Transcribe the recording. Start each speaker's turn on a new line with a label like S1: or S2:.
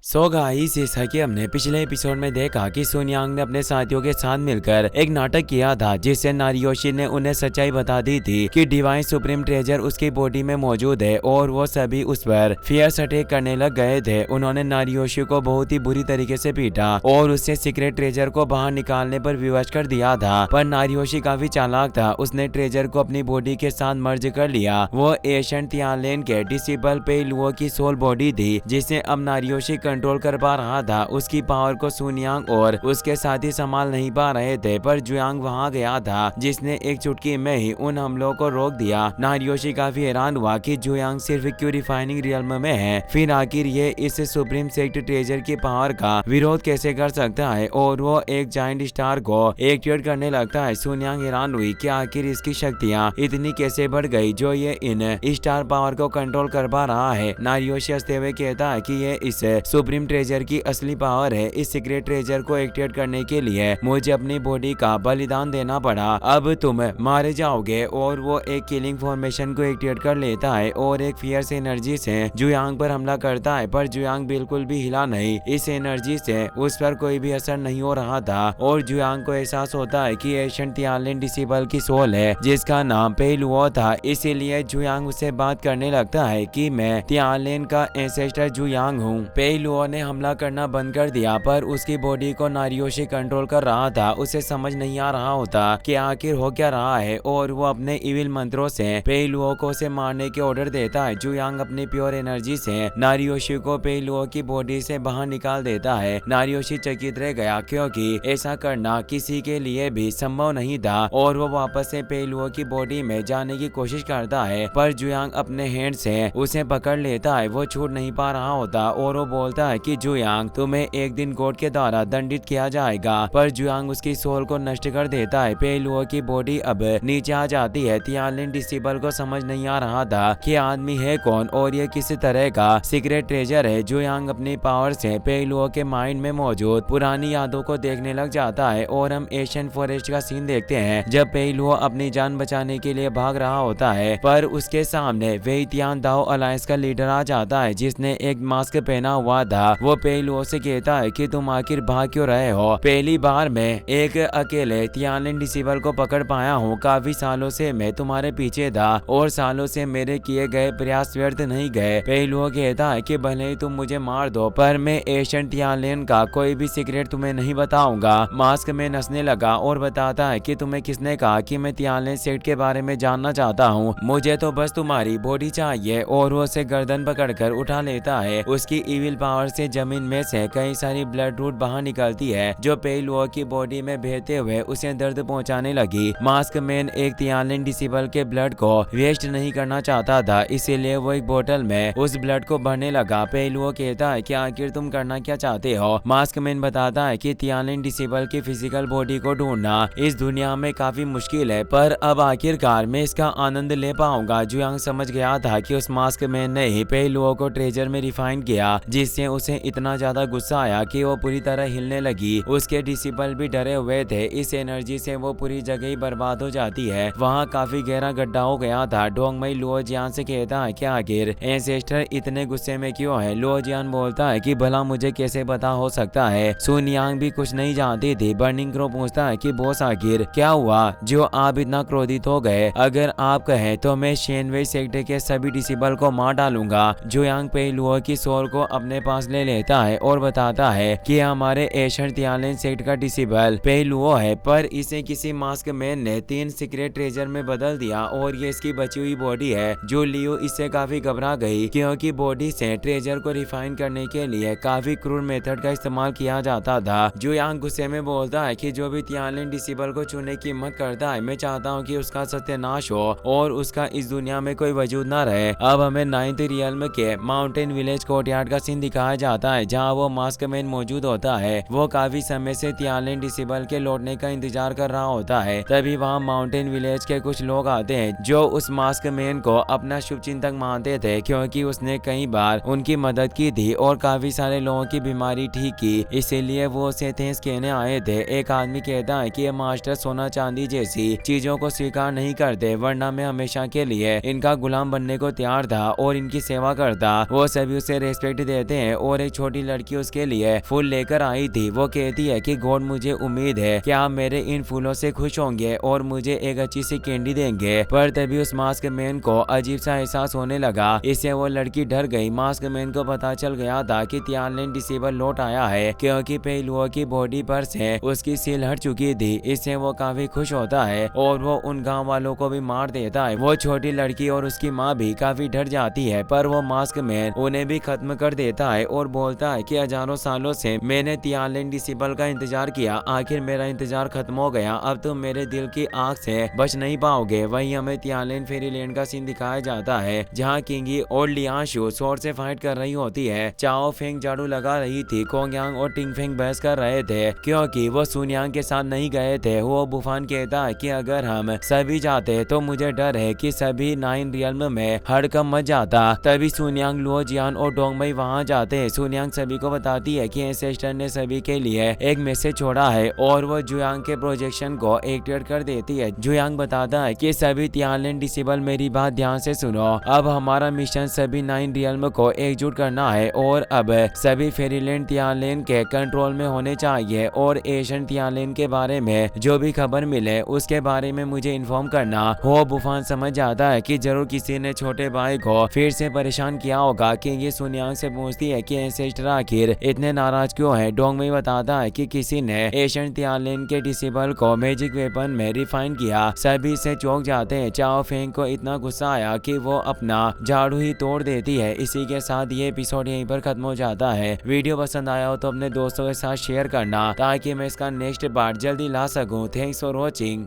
S1: So guys, जैसा कि हमने पिछले एपिसोड में देखा कि सुन यांग ने अपने साथियों के साथ मिलकर एक नाटक किया था जिससे नारियोशी ने उन्हें सच्चाई बता दी थी कि डिवाइन सुप्रीम ट्रेजर उसकी बॉडी में मौजूद है और वो सभी उस पर फियर्स अटैक करने लग गए थे। उन्होंने नारियोशी को बहुत ही बुरी तरीके से पीटा और उससे सीक्रेट ट्रेजर को बाहर निकालने पर विवश कर दिया था। पर नारियोशी काफी चालाक था, उसने ट्रेजर को अपनी बॉडी के साथ मर्ज कर लिया। वो एशियंट तियानलेन के डिसिबल पे लुओ की सोल बॉडी थी जिसे अब नारियोशी कंट्रोल कर पा रहा था। उसकी पावर को सुन यांग और उसके साथी संभाल नहीं पा रहे थे, पर जुयांग वहां गया था जिसने एक चुटकी में ही उन हमलों को रोक दिया। नारियोशी काफी हैरान हुआ कि जुयांग सिर्फ क्यों रिफाइनिंग रियल्म में है, फिर आखिर ये इस सुप्रीम सेक्ट ट्रेजर की पावर का विरोध कैसे कर सकता है और वो एक जाइंट स्टार को एक्टिवेट करने लगता है। सुन यांग हैरान हुई कि आखिर इसकी शक्तियां इतनी कैसे बढ़ गई जो ये इन स्टार पावर को कंट्रोल कर पा रहा है। नारियोशी हंसते हुए कहता है कि ये इस सुप्रीम ट्रेजर की असली पावर है। इस सीक्रेट ट्रेजर को एक्टिवेट करने के लिए मुझे अपनी बॉडी का बलिदान देना पड़ा, अब तुम मारे जाओगे। और वो एक किलिंग फॉर्मेशन को एक्टिवेट कर लेता है और एक फियर्स एनर्जी से जुयांग पर हमला करता है, पर जुयांग बिल्कुल भी हिला नहीं। इस एनर्जी से उस पर कोई भी असर नहीं हो रहा था और जुयांग को एहसास होता है कि एशियंट तियानलेन डिसिबल की सोल है जिसका नाम पे लुओ था। इसीलिए जुयांग उससे बात करने लगता है कि मैं तियानलेन का एंसेस्टर जुयांग हूँ। पे लुओ ने हमला करना बंद कर दिया, पर उसकी बॉडी को नारियोशी कंट्रोल कर रहा था। उसे समझ नहीं आ रहा होता कि आखिर हो क्या रहा है और वो अपने इविल मंत्रों से पे लुओ को उसे मारने के ऑर्डर देता है। जुयांग अपनी प्योर एनर्जी से नारियोशी को पे लुओ की बॉडी से बाहर निकाल देता है। नारियोशी चकित रह गया क्योंकि ऐसा करना किसी के लिए भी संभव नहीं था और वो वापस से पे लुओ की बॉडी में जाने की कोशिश करता है, पर जुयांग अपने हैंड से उसे पकड़ लेता है। वो छूट नहीं पा रहा होता और वो बोलता है कि जुयांग, तुम्हें एक दिन गॉड के द्वारा दंडित किया जाएगा, पर जुयांग उसकी सोल को नष्ट कर देता है। पे लुओ की बॉडी अब नीचे आ जाती है। तियानलेन डिसिबल को समझ नहीं आ रहा था कि आदमी है कौन और ये किस तरह का सीक्रेट ट्रेजर है। जुयांग अपनी पावर से पे लुओ के माइंड में मौजूद पुरानी यादों को देखने लग जाता है और हम एशियन फॉरेस्ट का सीन देखते हैं जब पे लुओ अपनी जान बचाने के लिए भाग रहा होता है, पर उसके सामने वेई तियान दाओ अलायंस का लीडर आ जाता है जिसने एक मास्क पहना हुआ था। वो पे लुओ से कहता है कि तुम आखिर भाग क्यों रहे हो। पहली बार मैं एक अकेले तियानलेन डिसिबल को पकड़ पाया हूँ। काफी सालों से मैं तुम्हारे पीछे था और सालों से मेरे किए गए प्रयास व्यर्थ नहीं गए। पे लुओ कहता है कि भले ही तुम मुझे मार दो, पर मैं एशियन तियानलेन का कोई भी सीक्रेट तुम्हें नहीं बताऊंगा। मास्क में नसने लगा और बताता है कि तुम्हें किसने कहा कि मैं तियानलेन सेक्ट के बारे में जानना चाहता हूँ, मुझे तो बस तुम्हारी बॉडी चाहिए। और वो उसे गर्दन पकड़कर उठा लेता है। उसकी इविल पावर से जमीन में से कई सारी ब्लड रूट बाहर निकलती है जो पे लुओ की बॉडी में बहते हुए उसे दर्द पहुंचाने लगी। मास्क मैन एक तियानलेन डिसिबल के ब्लड को वेस्ट नहीं करना चाहता था, इसीलिए वो एक बोतल में उस ब्लड को भरने लगा। पे लुओ कहता है कि आखिर तुम करना क्या चाहते हो। मास्क मैन बताता है कि तियानलेन डिसिबल की फिजिकल बॉडी को ढूंढना इस दुनिया में काफी मुश्किल है, पर अब आखिरकार मैं इसका आनंद ले पाऊंगा। जुयांग समझ गया था कि उस मास्क मैन ने ही पे लुओ को ट्रेजर में रिफाइन किया, जिससे उसे इतना ज्यादा गुस्सा आया कि वो पूरी तरह हिलने लगी। उसके डिसिबल भी डरे हुए थे। इस एनर्जी से वो पूरी जगह ही बर्बाद हो जाती है। वहाँ काफी गहरा गड्ढा हो गया था। डोंगमई लुओ जियान से कहता है कि आखिर एंसेस्टर इतने गुस्से में क्यों है। लुओ जियान बोलता है कि भला मुझे कैसे पता हो सकता है। सुन यांग भी कुछ नहीं जानती थी। बर्निंग क्रो पूछता है कि बॉस आखिर क्या हुआ जो आप इतना क्रोधित हो गए। अगर आप कहें तो मैं शेनवे सेक्टर के सभी डिसिबल को मार डालूंगा। जुयांग पे लुओ की सोल को अपने पास ले लेता है और बताता है कि हमारे एशियन तियानलेन सेक्ट का डिसिबल पे लुओ है, पर इसे किसी मास्क मैन ने 3 सीक्रेट ट्रेजर में बदल दिया और ये इसकी बची हुई बॉडी है। जो लियो इससे काफी घबरा गई क्योंकि बॉडी से ट्रेजर को रिफाइन करने के लिए काफी क्रूर मेथड का इस्तेमाल किया जाता था। जुयांग गुस्से में बोलता है कि जो भी तियानलेन डिसिबल को छूने की हिम्मत करता है, मैं चाहता हूँ कि उसका सत्यानाश हो और उसका इस दुनिया में कोई वजूद न रहे। अब हमें 9th रियल्म के माउंटेन विलेज कोर्टयार्ड का सीन दिखाया जाता है जहाँ वो मास्क मैन मौजूद होता है। वो काफी समय से तियानलेन डिसिबल के लौटने का इंतजार कर रहा होता है। तभी वहाँ माउंटेन विलेज के कुछ लोग आते हैं जो उस मास्क मैन को अपना शुभचिंतक मानते थे क्योंकि उसने कई बार उनकी मदद की थी और काफी सारे लोगों की बीमारी ठीक की, इसीलिए वो उसे थैंक्स कहने आए थे। एक आदमी कहता है कि ये मास्टर सोना चांदी जैसी चीजों को स्वीकार नहीं करते, वरना मैं हमेशा के लिए इनका गुलाम बनने को तैयार था और इनकी सेवा करता। वो सभी उसे रेस्पेक्ट देते हैं है और एक छोटी लड़की उसके लिए फूल लेकर आई थी। वो कहती है कि गॉड मुझे उम्मीद है कि आप मेरे इन फूलों से खुश होंगे और मुझे एक अच्छी सी कैंडी देंगे। पर तभी उस मास्क मैन को अजीब सा एहसास होने लगा। इससे वो लड़की डर गई। मास्क मैन को पता चल गया था कि तियानलिन डिसेबल लौट आया है क्योंकि पहलुओं की बॉडी पर से उसकी सील हट चुकी थी। इससे वो काफी खुश होता है और वो उन गांव वालों को भी मार देता है। वो छोटी लड़की और उसकी माँ भी काफी डर जाती है पर वो मास्क मैन उन्हें भी खत्म कर देता है और बोलता है कि हजारों सालों से मैंने तियानलिन डिसेबल का इंतजार किया, आखिर मेरा इंतजार खत्म हो गया। अब तुम मेरे दिल की आग से बच नहीं पाओगे। वहीं हमें तियानलिन फेरीलैंड का सीन दिखाया जाता है जहाँ किंगी और लियांशु स्वॉर्ड से फाइट कर रही होती है। चाओ फेंग झाड़ू लगा रही थी। कोंगयांग और टिंगफेंग बहस कर रहे थे क्योंकि वो सुनियांग के साथ नहीं गए थे। वो बुफान कहता है कि अगर हम सभी जाते तो मुझे डर है कि सभी 9 रियल्म में हड़कंप मच जाता। तभी सुनियांग, लुओ जियान और डोंगमई वहां जाते हैं। सुनियांग सभी को बताती है कि एंसेस्टर ने सभी के लिए एक मैसेज छोड़ा है और वो जुयांग के प्रोजेक्शन को एक्टिवेट कर देती है। जुयांग बताता है कि सभी तियानलिन डिसेबल मेरी बात ध्यान से सुनो। अब हमारा मिशन सभी 9 रियल्म को एकजुट करना है और अब सभी फेरीलैंड तियानलिन के कंट्रोल में होने चाहिए और एशियन तियानलिन के बारे में जो भी खबर मिले उसके बारे में मुझे इन्फॉर्म करना हो। बुफान समझ जाता है कि जरूर किसी ने छोटे भाई को फिर से परेशान किया होगा। किंगी सुनियांग से पूछती है कि एंसेस्टर आखिर इतने नाराज क्यों है। डोंगमई बताता है कि किसी ने एशियन तियानलिन के डिसेबल को मैजिक वेपन में रिफाइन किया। सभी से चौंक जाते हैं। चाओ फेंग को इतना गुस्सा आया कि वो अपना झाड़ू ही तोड़ देती है। इसी के साथ ये एपिसोड यहीं पर खत्म हो जाता है। वीडियो पसंद आया हो तो अपने दोस्तों के साथ शेयर करना ताकि मैं इसका नेक्स्ट पार्ट जल्दी ला सकूं। Thanks for watching.